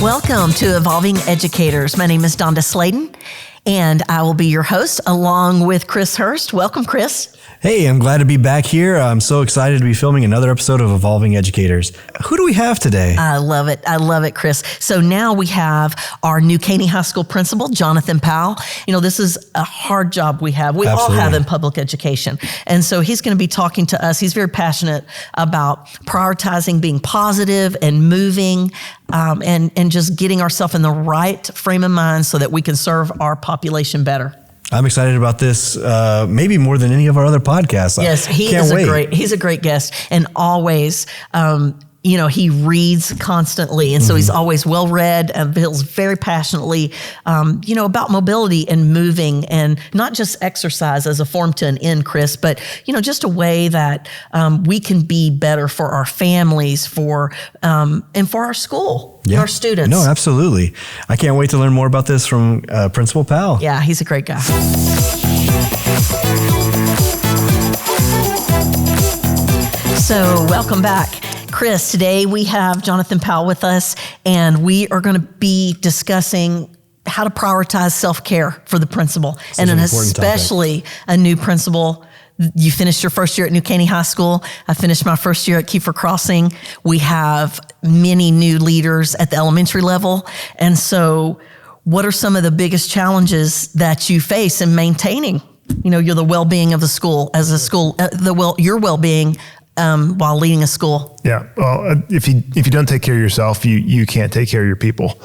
Welcome to Evolving Educators. My name is Donda Sladen, and I will be your host along with Chris Hurst. Welcome, Chris. Hey, I'm glad to be back here. I'm so excited to be filming another episode of Evolving Educators. Who do we have today? I love it. I love it, Chris. So now we have our new Caney High School principal, Jonathan Powell. You know, this is a hard job we have. We all have in public education. And so he's going to be talking to us. He's very passionate about prioritizing being positive and moving and just getting ourselves in the right frame of mind so that we can serve our population better. I'm excited about this, maybe more than any of our other podcasts. Yes, he's a great guest, and always, he reads constantly, and so he's always well read and feels very passionately, about mobility and moving, and not just exercise as a form to an end, Chris, but just a way that we can be better for our families, and for our school. Yeah. Our students. No, absolutely. I can't wait to learn more about this from Principal Powell. Yeah, he's a great guy. So welcome back. Chris, today we have Jonathan Powell with us, and we are going to be discussing how to prioritize self-care for the principal, and especially a new principal. You finished your first year at New Caney High School. I finished my first year at Kiefer Crossing. We have many new leaders at the elementary level. And so what are some of the biggest challenges that you face in maintaining, you're the well-being of the school as a school, your well-being while leading a school? Yeah. Well, if you don't take care of yourself, you can't take care of your people.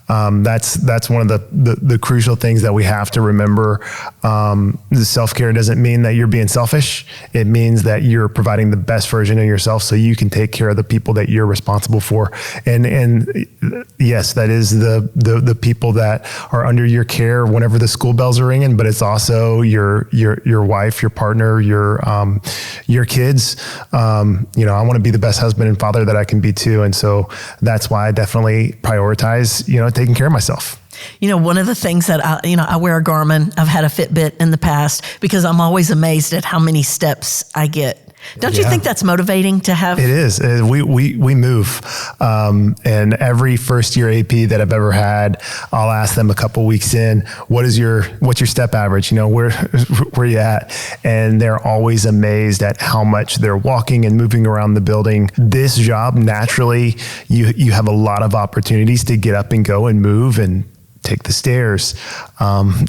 That's one of the crucial things that we have to remember. The self-care doesn't mean that you're being selfish. It means that you're providing the best version of yourself so you can take care of the people that you're responsible for. And yes, that is the people that are under your care whenever the school bells are ringing, but it's also your wife, your partner, your kids. I want to be the best husband and father that I can be too. And so that's why I definitely prioritize, taking care of myself. One of the things that I wear a Garmin. I've had a Fitbit in the past because I'm always amazed at how many steps I get. Don't you think that's motivating to have? It is. We move. And every first year AP that I've ever had, I'll ask them a couple weeks in, what's your step average? Where you at? And they're always amazed at how much they're walking and moving around the building. This job, naturally, you have a lot of opportunities to get up and go and move and take the stairs,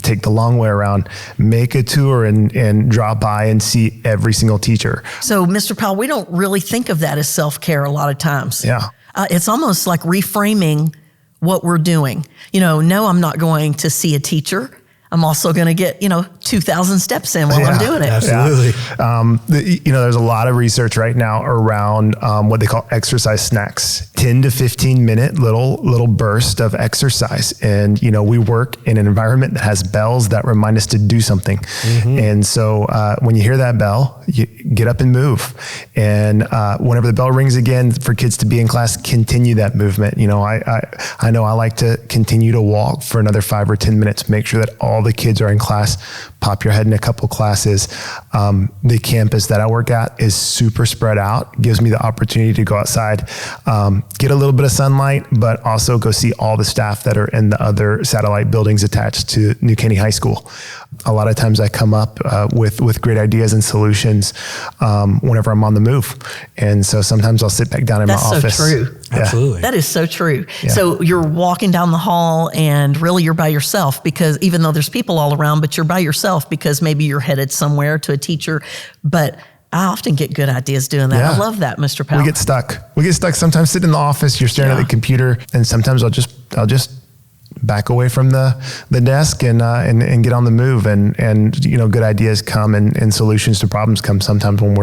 take the long way around, make a tour and drop by and see every single teacher. So, Mr. Powell, we don't really think of that as self-care a lot of times. Yeah. It's almost like reframing what we're doing. No, I'm not going to see a teacher. I'm also going to get, 2,000 steps in while I'm doing it. Absolutely. Yeah. There's a lot of research right now around what they call exercise snacks, 10 to 15 minute little burst of exercise. And, we work in an environment that has bells that remind us to do something. Mm-hmm. And so when you hear that bell, you get up and move. And whenever the bell rings again for kids to be in class, continue that movement. I know I like to continue to walk for another 5 or 10 minutes, make sure that all the kids are in class, pop your head in a couple classes. The campus that I work at is super spread out, gives me the opportunity to go outside, get a little bit of sunlight, but also go see all the staff that are in the other satellite buildings attached to New Caney High School. A lot of times I come up with great ideas and solutions whenever I'm on the move. And so sometimes I'll sit back down in my office. That's so true. Yeah. Absolutely. That is so true. Yeah. So you're walking down the hall and really you're by yourself, because even though there's people all around, but you're by yourself because maybe you're headed somewhere to a teacher. But I often get good ideas doing that. Yeah. I love that, Mr. Powell. We get stuck sometimes sitting in the office, you're staring at the computer, and sometimes I'll just back away from the desk and get on the move, and good ideas come and solutions to problems come sometimes when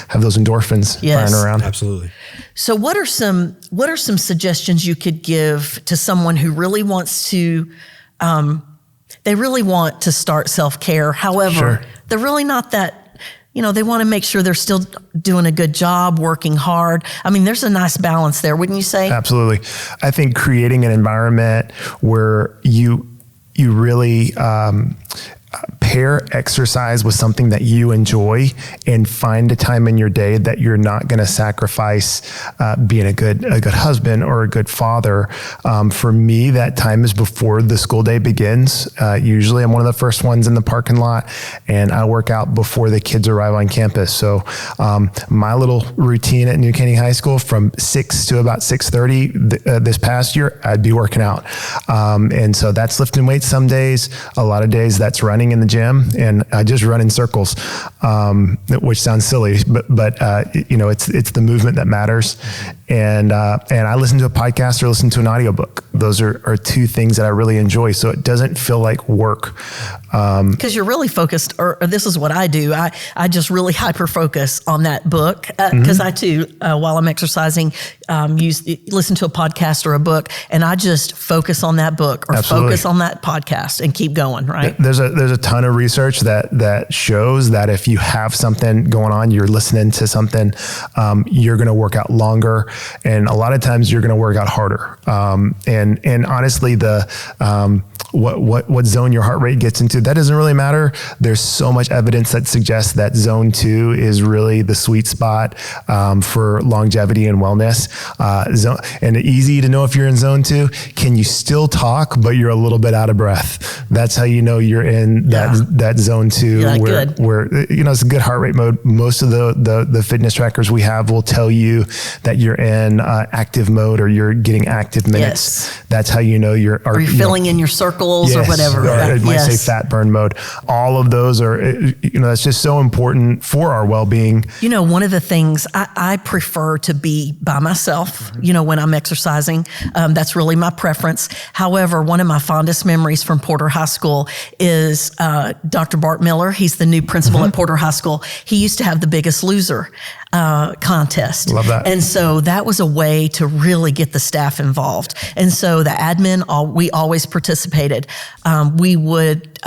have those endorphins firing around. Absolutely. So what are some suggestions you could give to someone who really wants to they really want to start self-care. However, they're really not that, they want to make sure they're still doing a good job, working hard. I mean, there's a nice balance there, wouldn't you say? Absolutely. I think creating an environment where you really pair exercise with something that you enjoy and find a time in your day that you're not going to sacrifice being a good husband or a good father. For me, that time is before the school day begins. Usually I'm one of the first ones in the parking lot, and I work out before the kids arrive on campus. So my little routine at New Caney High School from 6 to about 6:30 this past year, I'd be working out. And so that's lifting weights some days. A lot of days that's running in the gym, and I just run in circles, which sounds silly, but it's the movement that matters. And I listen to a podcast or listen to an audiobook. Those are two things that I really enjoy. So it doesn't feel like work. Because you're really focused, or this is what I do. I just really hyper focus on that book, because I too, while I'm exercising, listen to a podcast or a book, and I just focus on that book or Absolutely. focus on that podcast and keep going, right? There's a ton of research that shows that if you have something going on, you're listening to something, you're going to work out longer, and a lot of times you're going to work out harder. And honestly, what zone your heart rate gets into, that doesn't really matter. There's so much evidence that suggests that zone 2 is really the sweet spot for longevity and wellness. And easy to know if you're in zone 2. Can you still talk, but you're a little bit out of breath? That's how you know you're in that zone 2, where it's a good heart rate mode. Most of the fitness trackers we have will tell you that you're in active mode, or you're getting active minutes. Yes. That's how you know you're filling in your circles or whatever. Or it might say fat burn mode. All of those are, that's just so important for our well-being. One of the things I prefer to be by myself, when I'm exercising. That's really my preference. However, one of my fondest memories from Porter High School is Dr. Bart Miller. He's the new principal at Porter High School. He used to have the Biggest Loser contest. Love that. And so that was a way to really get the staff involved. And so the admin, we always participated. We would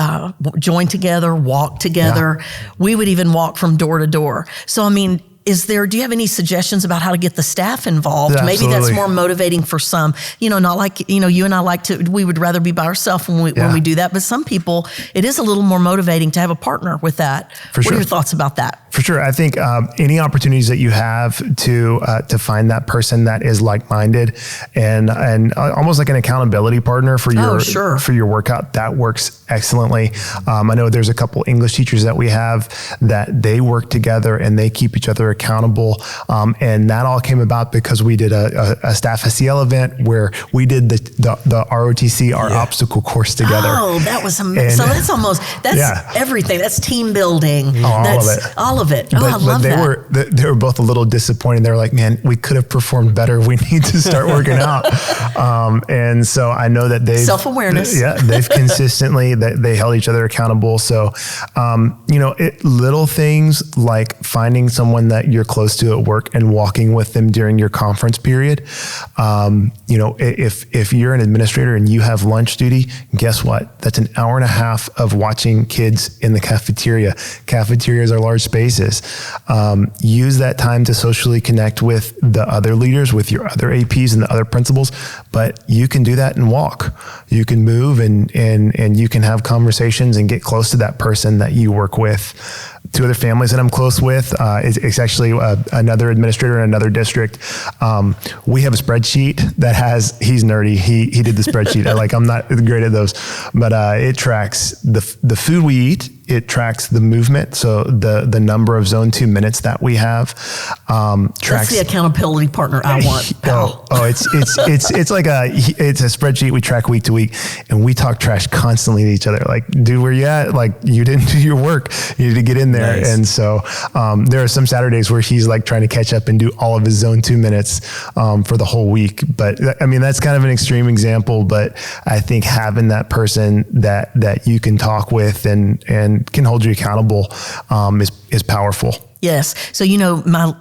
join together, walk together. Yeah. We would even walk from door to door. So, do you have any suggestions about how to get the staff involved? Yeah, maybe that's more motivating for some, not like, you and I we would rather be by ourselves when we do that. But some people, it is a little more motivating to have a partner with that. For sure. What are your thoughts about that? For sure. I think any opportunities that you have to find that person that is like-minded and almost like an accountability partner for your workout, that works excellently. I know there's a couple English teachers that we have that they work together and they keep each other accountable. And that all came about because we did a staff SEL event where we did the ROTC, our obstacle course together. Oh, that was amazing. So that's everything. That's team building. All of it. I love that. They were both a little disappointed. They were like, man, we could have performed better. We need to start working out. And so I know that they've self-awareness. They've consistently, they held each other accountable. So, little things like finding someone that you're close to at work and walking with them during your conference period. If you're an administrator and you have lunch duty, guess what? That's an hour and a half of watching kids in the cafeteria. Cafeterias are large spaces. Use that time to socially connect with the other leaders, with your other APs and the other principals, but you can do that and walk. You can move and you can have conversations and get close to that person that you work with. Two other families that I'm close with, it's actually another administrator in another district. We have a spreadsheet that he's nerdy. He did the spreadsheet. I'm not great at those, but it tracks the food we eat. It tracks the movement. So the number of zone 2 minutes that we have, tracks. That's the accountability partner I want, Powell. It's a spreadsheet we track week to week, and we talk trash constantly to each other. Like, dude, where you at? Like, you didn't do your work. You need to get in there. Nice. And so, there are some Saturdays where he's like trying to catch up and do all of his zone 2 minutes, for the whole week. But that's kind of an extreme example, but I think having that person that you can talk with and can hold you accountable, is powerful. Yes. So,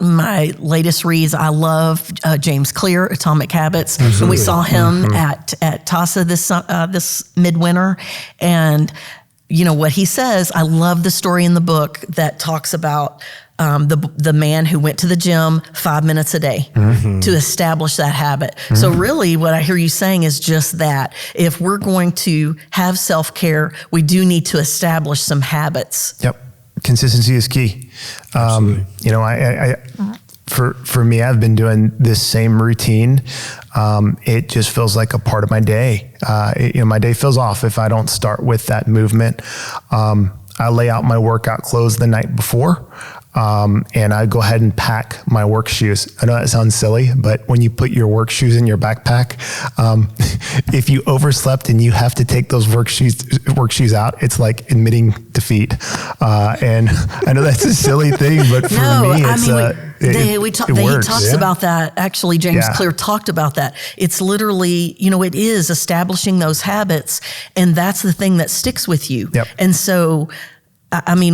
my latest reads, I love James Clear, Atomic Habits. Absolutely. And we saw him at TASA this midwinter. And what he says, I love the story in the book that talks about the man who went to the gym 5 minutes a day to establish that habit. So really what I hear you saying is just that. If we're going to have self-care, we do need to establish some habits. Yep. Consistency is key. For me, I've been doing this same routine. It just feels like a part of my day. My day feels off if I don't start with that movement. I lay out my workout clothes the night before. And I go ahead and pack my work shoes. I know that sounds silly, but when you put your work shoes in your backpack, if you overslept and you have to take those work shoes out, it's like admitting defeat. And I know that's a silly thing, but for me, it's he talks about that. Actually, James Clear talked about that. It's literally, it is establishing those habits, and that's the thing that sticks with you. Yep. And so,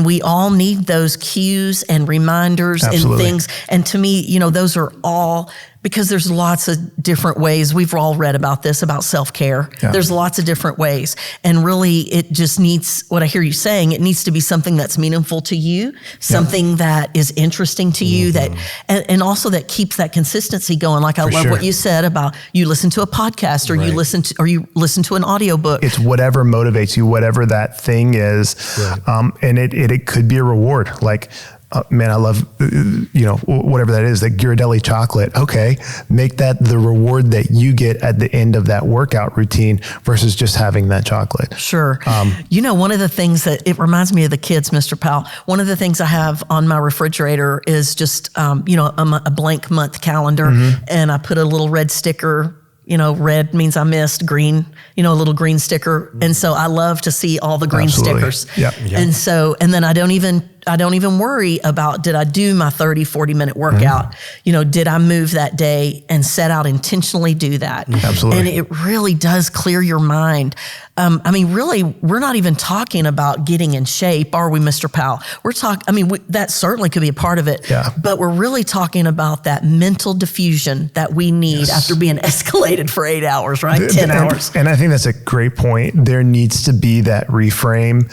we all need those cues and reminders and things. And to me, those are all, because there's lots of different ways. We've all read about this, about self-care. Yeah. There's lots of different ways. And really, it just needs, what I hear you saying, it needs to be something that's meaningful to you, something that is interesting to you, that, and also that keeps that consistency going. Like I love what you said about you listen to a podcast or you listen to an audiobook. It's whatever motivates you, whatever that thing is. Right. And it could be a reward. Like, man, I love, whatever that is, like Ghirardelli chocolate. Okay. Make that the reward that you get at the end of that workout routine versus just having that chocolate. Sure. One of the things that it reminds me of the kids, Mr. Powell, one of the things I have on my refrigerator is just, a blank month calendar, and I put a little red sticker. Red means I missed, green, a little green sticker. And so I love to see all the green stickers. Yep. And then I don't even worry about, did I do my 30, 40 minute workout? Did I move that day and set out intentionally do that? Absolutely. And it really does clear your mind. Really, we're not even talking about getting in shape, are we, Mr. Powell? We're talking, that certainly could be a part of it, but we're really talking about that mental diffusion that we need after being escalated for 8 hours, right? 10 hours. And I think that's a great point. There needs to be that reframe,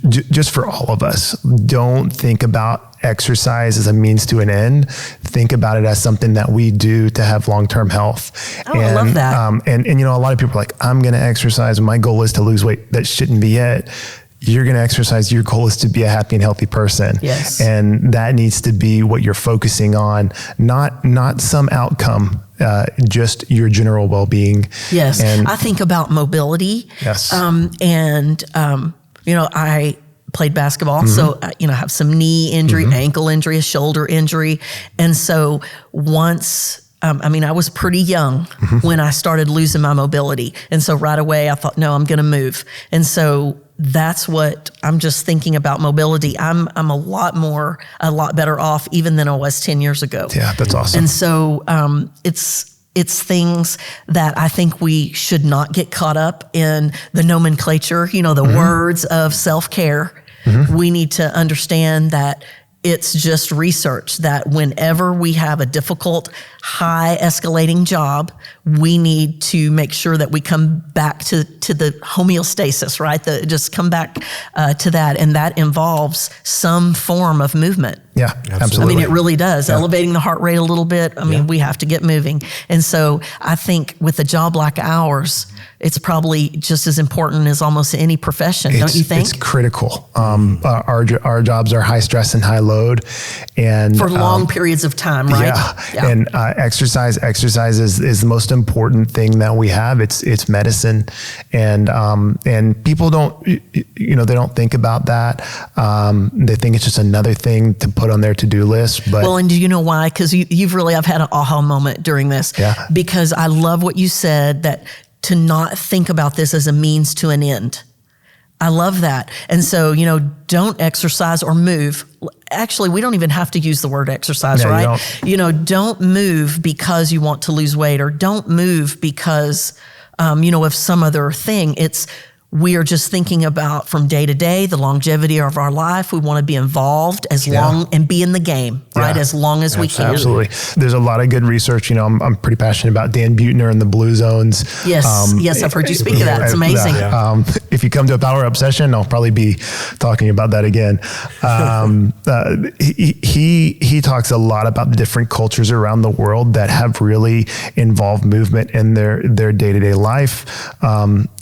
just for all of us. Don't think about exercise as a means to an end. Think about it as something that we do to have long-term health. I love that. And a lot of people are like, I'm going to exercise. My goal is to lose weight. That shouldn't be it. You're going to exercise. Your goal is to be a happy and healthy person. Yes. And that needs to be what you're focusing on, not some outcome, just your general well-being. Yes. And I think about mobility. Yes. I played basketball, so I have some knee injury, ankle injury, a shoulder injury. And so once, I was pretty young when I started losing my mobility. And so right away I thought, no, I'm going to move. And so that's what I'm just thinking about mobility. I'm a lot better off even than I was 10 years ago. Yeah, that's awesome. And so it's things that I think we should not get caught up in the nomenclature, the words of self-care. We need to understand that it's just research that whenever we have a difficult, high escalating job, we need to make sure that we come back to the homeostasis, right? Just come back to that. And that involves some form of movement. Yeah, absolutely. It really does. Yeah. Elevating the heart rate a little bit. We have to get moving. And so I think with a job like ours, it's probably just as important as almost any profession, don't you think? It's critical. Our jobs are high stress and high load, and for long periods of time, right? Yeah. And exercise is the most important thing that we have. It's medicine, and people don't they don't think about that. They think it's just another thing to put on their to-do list. But and do you know why? Because I've had an aha moment during this. Yeah. Because I love what you said, that to not think about this as a means to an end. I love that. And so, don't exercise or move. Actually, we don't even have to use the word exercise, right? Don't move because you want to lose weight, or don't move because, of some other thing. It's we are just thinking about from day to day, the longevity of our life. We want to be involved as long and be in the game, right? As long as we can. Absolutely. There's a lot of good research. I'm pretty passionate about Dan Buettner and the Blue Zones. Yes, I've heard you speak of that. It's amazing. If you come to a Power Up session, I'll probably be talking about that again. He talks a lot about the different cultures around the world that have really involved movement in their day-to-day life.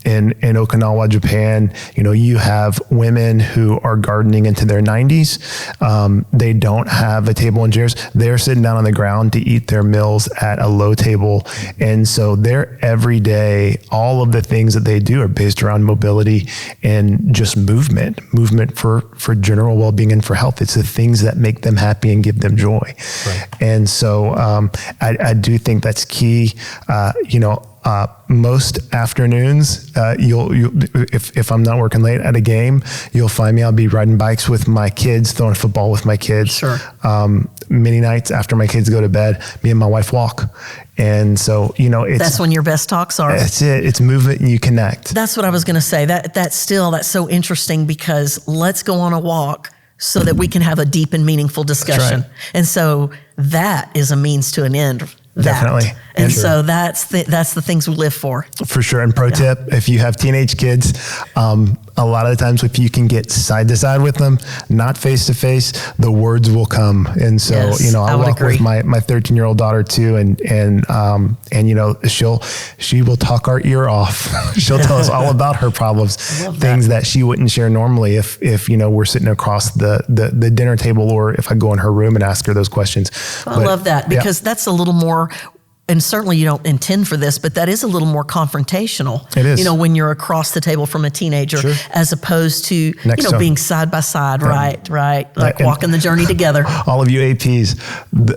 In Okinawa, Japan, you have women who are gardening into their 90s. They don't have a table and chairs. They're sitting down on the ground to eat their meals at a low table. And so their everyday, all of the things that they do are based around mobility and just movement for general well-being and for health. It's the things that make them happy and give them joy. Right. And so I do think that's key. Most afternoons, if I'm not working late at a game, you'll find me. I'll be riding bikes with my kids, throwing a football with my kids. Sure. Many nights after my kids go to bed, me and my wife walk. And so, that's when your best talks are. That's it. It's movement and you connect. That's what I was going to say. That's so interesting, because let's go on a walk so that we can have a deep and meaningful discussion. Right. And so that is a means to an end. Definitely. And so that's the things we live for. For sure. And pro tip, if you have teenage kids, a lot of the times if you can get side to side with them, not face to face, the words will come. And so, I walk with my 13-year-old daughter too. And she will talk our ear off. She'll tell us all about her problems, things that she wouldn't share normally if we're sitting across the dinner table, or if I go in her room and ask her those questions. I love that, because that's a little more, and certainly you don't intend for this, but that is a little more confrontational. It is. When you're across the table from a teenager, as opposed to, being side by side, right? Like walking the journey together. All of you APs,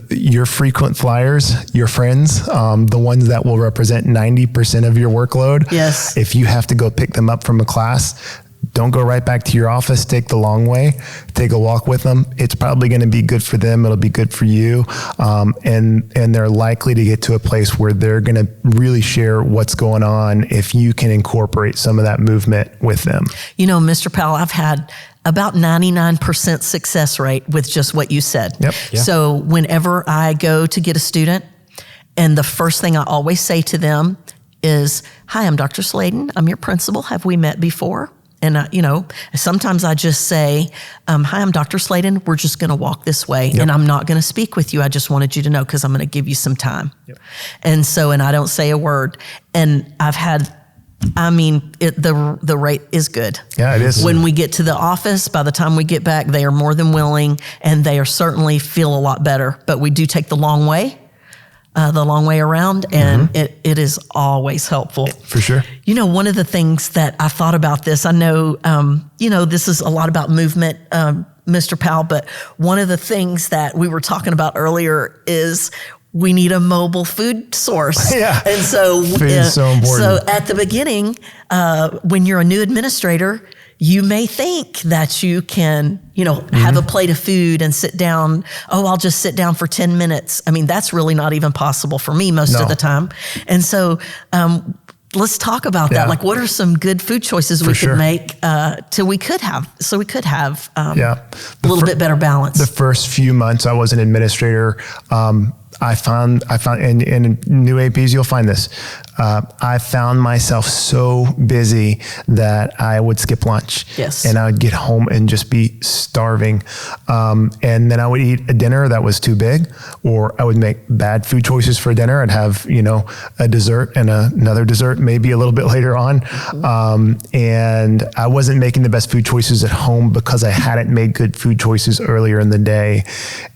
your frequent flyers, your friends, the ones that will represent 90% of your workload. Yes. If you have to go pick them up from a class, don't go right back to your office. Take the long way. Take a walk with them. It's probably going to be good for them. It'll be good for you. And they're likely to get to a place where they're going to really share what's going on if you can incorporate some of that movement with them. Mr. Powell, I've had about 99% success rate with just what you said. Yep. Yeah. So whenever I go to get a student, and the first thing I always say to them is, "Hi, I'm Dr. Sladen. I'm your principal. Have we met before?" And, sometimes I just say, "Hi, I'm Dr. Sladen. We're just going to walk this way. And I'm not going to speak with you. I just wanted you to know, because I'm going to give you some time." Yep. And so, and I don't say a word. And I've had, the rate is good. Yeah, it is. When we get to the office, by the time we get back, they are more than willing, and they are certainly feel a lot better. But we do take the long way around, and it is always helpful. For sure. One of the things that I thought about this, I know, this is a lot about movement, Mr. Powell, but one of the things that we were talking about earlier is we need a mobile food source. Yeah. And so, food is so important. So at the beginning, when you're a new administrator, you may think that you can, have a plate of food and sit down. Oh, I'll just sit down for 10 minutes. That's really not even possible for me most of the time. And so, let's talk about that. Like, what are some good food choices we could make so we could have a little bit better balance? The first few months I was an administrator, I found, and in new APs, you'll find this. I found myself so busy that I would skip lunch. Yes. And I would get home and just be starving. And then I would eat a dinner that was too big, or I would make bad food choices for dinner. I'd have, a dessert and another dessert, maybe a little bit later on. And I wasn't making the best food choices at home because I hadn't made good food choices earlier in the day.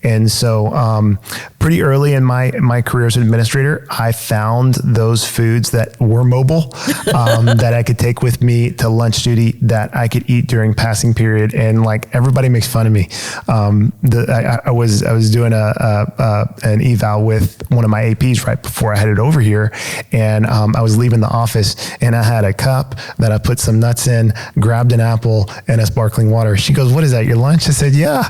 And so, pretty early in my career as an administrator, I found those foods that were mobile, that I could take with me to lunch duty, that I could eat during passing period. And like, everybody makes fun of me. I was doing an eval with one of my APs right before I headed over here. And I was leaving the office, and I had a cup that I put some nuts in, grabbed an apple and a sparkling water. She goes, "What is that, your lunch?" I said, "Yeah."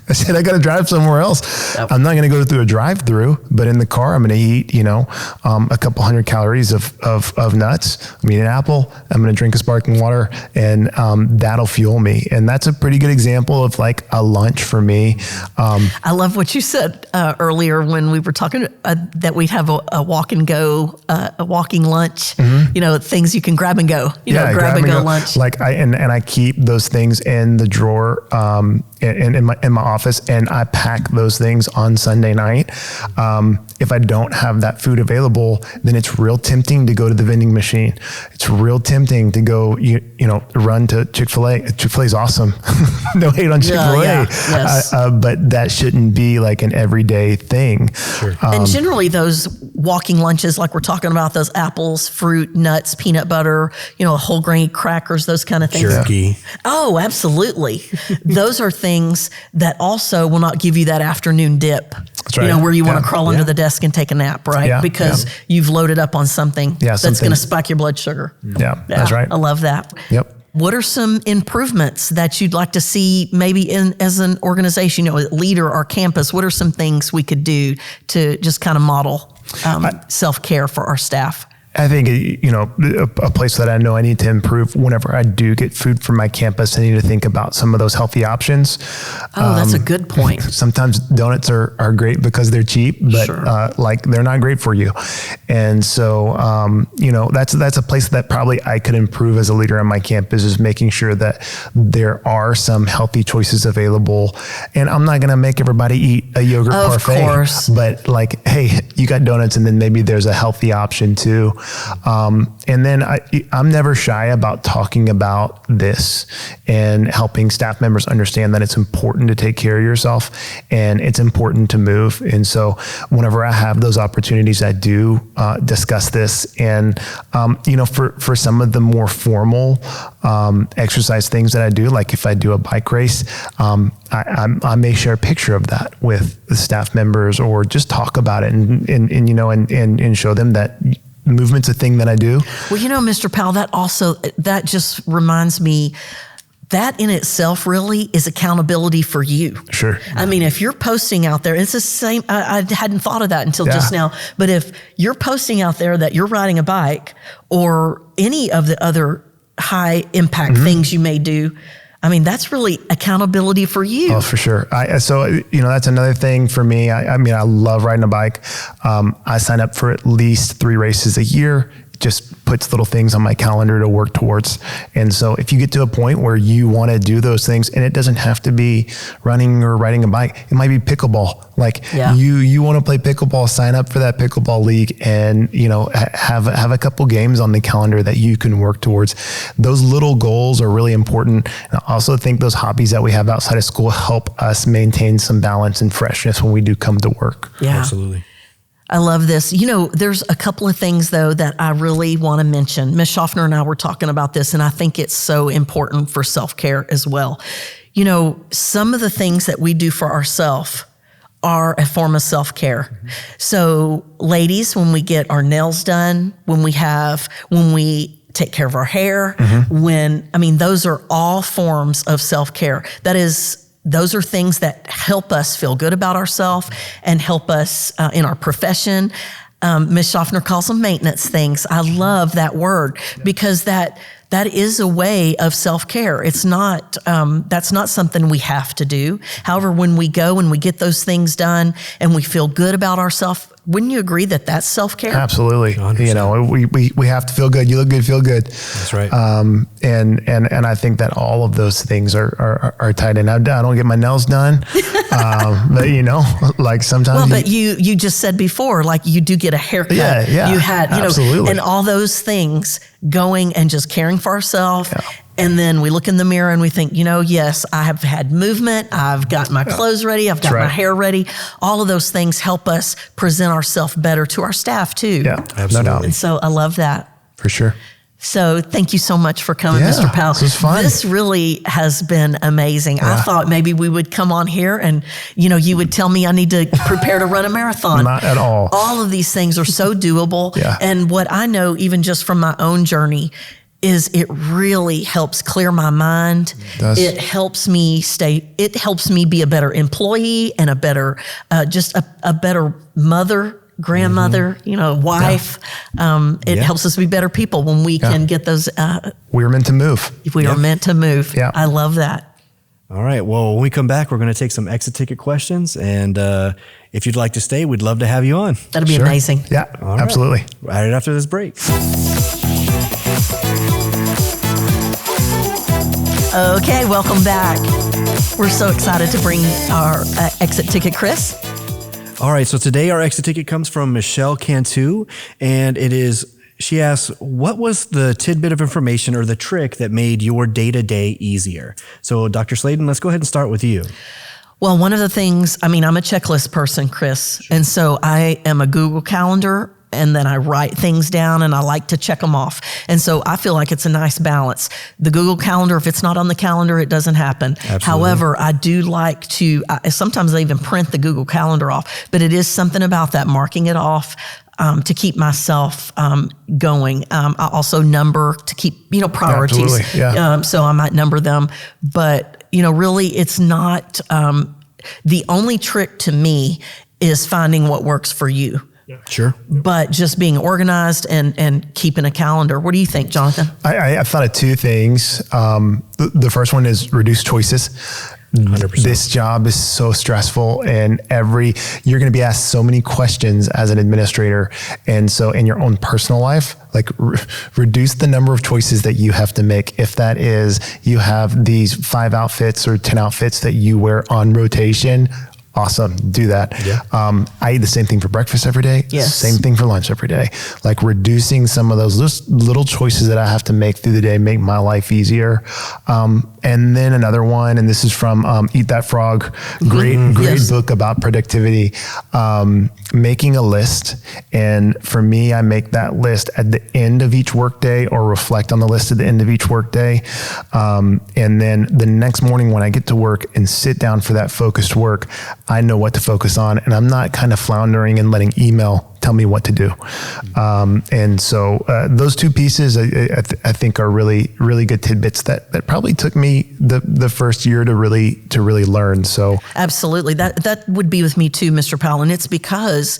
I said, "I got to drive somewhere else. Yep. I'm not going to go through a drive-through, but in the car, I'm going to eat, a couple hundred calories of nuts. I'm eating an apple. I'm going to drink a sparkling water, and that'll fuel me. And that's a pretty good example of like a lunch for me. I love what you said earlier when we were talking that we'd have a walk and go, a walking lunch. Things you can grab and go. Grab and go lunch. Like I keep those things in the drawer in my office, and I pack those things on Sunday night. If I don't have that food available, then it's real tempting to go to the vending machine. It's real tempting to go, run to Chick-fil-A. Chick-fil-A is awesome. No hate on Chick-fil-A. Yes. But that shouldn't be like an everyday thing. Sure. And generally those walking lunches, like we're talking about, those apples, fruit, nuts, peanut butter, whole grain crackers, those kind of things. Jerky. Oh, absolutely. Those are things that also will not give you that afternoon dip. That's right. Where you want to crawl under the desk and take a nap, right? Yeah. Because you've loaded up on something that's going to spike your blood sugar. Yeah, that's right. I love that. Yep. What are some improvements that you'd like to see maybe as an organization, a leader or campus? What are some things we could do to just kind of model self-care for our staff? I think, a place that I know I need to improve whenever I do get food from my campus, I need to think about some of those healthy options. Oh, that's a good point. Sometimes donuts are great because they're cheap, but Sure. they're not great for you. And so, that's a place that probably I could improve as a leader on my campus, is making sure that there are some healthy choices available. And I'm not going to make everybody eat a yogurt parfait, course. but like, hey, you got donuts, and then maybe there's a healthy option too. And then I'm never shy about talking about this and helping staff members understand that it's important to take care of yourself and it's important to move. And so whenever I have those opportunities, I do discuss this. And, for some of the more formal exercise things that I do, like if I do a bike race, I may share a picture of that with the staff members, or just talk about it and show them that movement's a thing that I do. Well, Mr. Powell, that just reminds me, that in itself really is accountability for you. Sure. I mean, if you're posting out there, it's the same. I hadn't thought of that until just now. But if you're posting out there that you're riding a bike or any of the other high impact things you may do, I mean, that's really accountability for you. Oh, for sure. So that's another thing for me. I love riding a bike. I sign up for at least 3 races a year. Just puts little things on my calendar to work towards. And so if you get to a point where you want to do those things, and it doesn't have to be running or riding a bike, it might be pickleball. Like you want to play pickleball, sign up for that pickleball league, and have a couple games on the calendar that you can work towards. Those little goals are really important. And I also think those hobbies that we have outside of school help us maintain some balance and freshness when we do come to work. Yeah. Absolutely. I love this. There's a couple of things, though, that I really want to mention. Ms. Schaffner and I were talking about this, and I think it's so important for self-care as well. Some of the things that we do for ourselves are a form of self-care. Mm-hmm. So, ladies, when we get our nails done, when we take care of our hair, those are all forms of self-care. Those are things that help us feel good about ourselves and help us in our profession. Ms. Schaffner calls them maintenance things. I love that word because that is a way of self-care. It's not, that's not something we have to do. However, when we go and we get those things done and we feel good about ourselves, wouldn't you agree that that's self-care? Absolutely. 100%. We have to feel good. You look good, feel good. That's right. And I think that all of those things are tied in. I don't get my nails done, but like sometimes. Well, but you just said before, like you do get a haircut. Yeah. You had, absolutely. And all those things going and just caring for ourselves. Yeah. And then we look in the mirror and we think, yes, I have had movement. I've got my clothes ready. I've got my hair ready. All of those things help us present ourselves better to our staff too. Yeah, absolutely. No doubt. And so I love that. For sure. So thank you so much for coming, Mr. Powell. This was fun. This really has been amazing. I thought maybe we would come on here and, you would tell me I need to prepare to run a marathon. Not at all. All of these things are so doable. Yeah. And what I know, even just from my own journey, is it really helps clear my mind. It helps me be a better employee and a better, just a better mother grandmother, wife. It helps us be better people when we can get those. We're meant to move. We are meant to move. Yeah. I love that. All right. Well, when we come back, we're going to take some exit ticket questions. And if you'd like to stay, we'd love to have you on. That'd be amazing. Yeah, All absolutely. Right after this break. Okay, welcome back. We're so excited to bring our exit ticket, Chris. All right. So today our exit ticket comes from Michelle Cantu, and she asks, what was the tidbit of information or the trick that made your day-to-day easier? So Dr. Sladen, let's go ahead and start with you. Well, one of the things, I'm a checklist person, Chris. And so I am a Google Calendar, and then I write things down and I like to check them off. And so I feel like it's a nice balance. The Google Calendar, if it's not on the calendar, it doesn't happen. Absolutely. However, I do like to, sometimes I even print the Google Calendar off, but it is something about that, marking it off to keep myself going. I also number to keep, priorities. Absolutely. Yeah. So I might number them, but really it's not, the only trick to me is finding what works for you. Yeah. Sure. But just being organized and keeping a calendar. What do you think, Jonathan? I thought of two things. The first one is reduce choices. 100%. This job is so stressful, and you're going to be asked so many questions as an administrator. And so in your own personal life, like reduce the number of choices that you have to make. If that is, you have these 5 outfits or 10 outfits that you wear on rotation, awesome. Do that. Yeah. I eat the same thing for breakfast every day. Yes. Same thing for lunch every day. Like reducing some of those little choices that I have to make through the day, make my life easier. And then another one, and this is from Eat That Frog, great Yes. book about productivity, making a list. And for me, I make that list at the end of each workday or reflect on the list at the end of each workday. And then the next morning when I get to work and sit down for that focused work, I know what to focus on, and I'm not kind of floundering and letting email tell me what to do. And so those two pieces I think are really, really good tidbits that probably took me the first year to really learn. So Absolutely. That would be with me too, Mr. Powell. And it's because,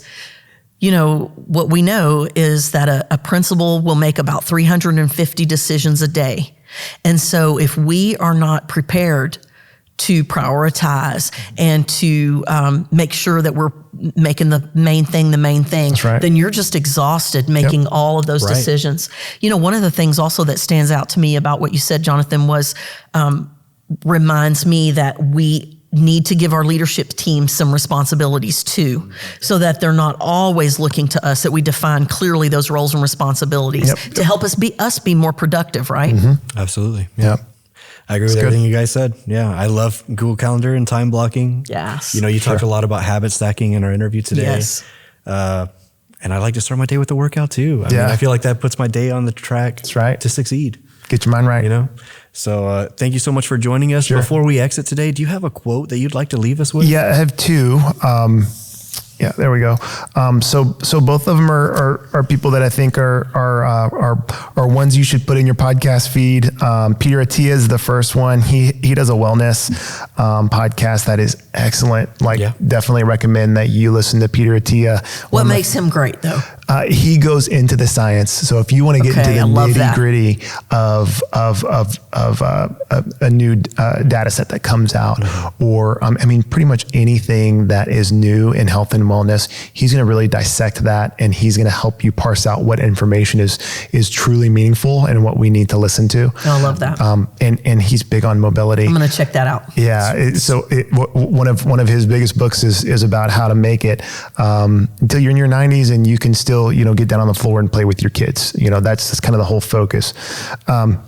what we know is that a principal will make about 350 decisions a day. And so if we are not prepared to prioritize and to make sure that we're making the main thing, That's right. then you're just exhausted making all of those Right. decisions. One of the things also that stands out to me about what you said, Jonathan, was reminds me that we need to give our leadership team some responsibilities too, so that they're not always looking to us, that we define clearly those roles and responsibilities to help us be more productive, right? Absolutely. yeah. I agree with everything you guys said. Yeah. I love Google Calendar and time blocking. Yes. You talked a lot about habit stacking in our interview today. Yes. And I like to start my day with a workout too. I mean, I feel like that puts my day on the track That's right. to succeed. Get your mind right. So thank you so much for joining us. Sure. Before we exit today, do you have a quote that you'd like to leave us with? Yeah, I have two. Yeah, there we go. So both of them are people that I think are ones you should put in your podcast feed. Peter Attia is the first one. He does a wellness podcast that is excellent. Definitely recommend that you listen to Peter Attia. What makes him great though? He goes into the science. So if you want to get into the nitty gritty of a new data set that comes out, or pretty much anything that is new in health and wellness, he's going to really dissect that, and he's going to help you parse out what information is truly meaningful and what we need to listen to. I love that. And he's big on mobility. I'm going to check that out. Yeah. One of his biggest books is about how to make it until you're in your 90s and you can still, get down on the floor and play with your kids. That's kind of the whole focus.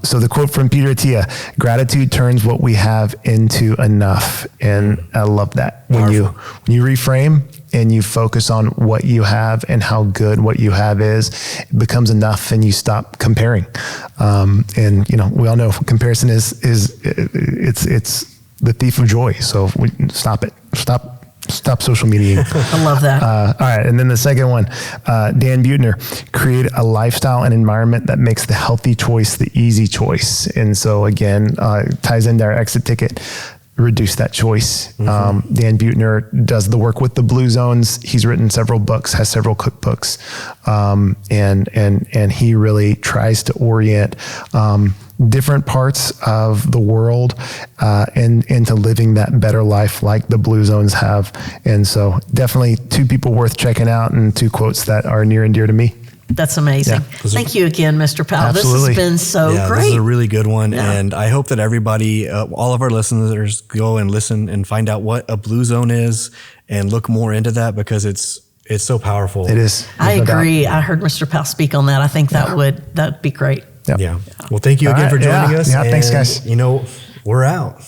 So the quote from Peter Attia: "Gratitude turns what we have into enough." And I love that. When you reframe and you focus on what you have and how good what you have is, it becomes enough, and you stop comparing. And we all know comparison is the thief of joy. So stop it. Stop social media. I love that. All right. And then the second one, Dan Buettner: "Create a lifestyle and environment that makes the healthy choice the easy choice." And so again, ties into our exit ticket. reduce that choice. Dan Buettner does the work with the blue zones. He's written several books, has several cookbooks, and he really tries to orient different parts of the world into living that better life like the blue zones have. And so definitely two people worth checking out, and two quotes that are near and dear to me. That's amazing. Yeah. Thank you again, Mr. Powell. Absolutely. This has been so great. This is a really good one. Yeah. And I hope that everybody, all of our listeners, go and listen and find out what a blue zone is and look more into that, because it's so powerful. It is. I There's no agree. doubt. I heard Mr. Powell speak on that. I think that'd be great. Yep. Yeah. Well, thank you All again right. for joining us. Yeah, thanks, And, guys. We're out.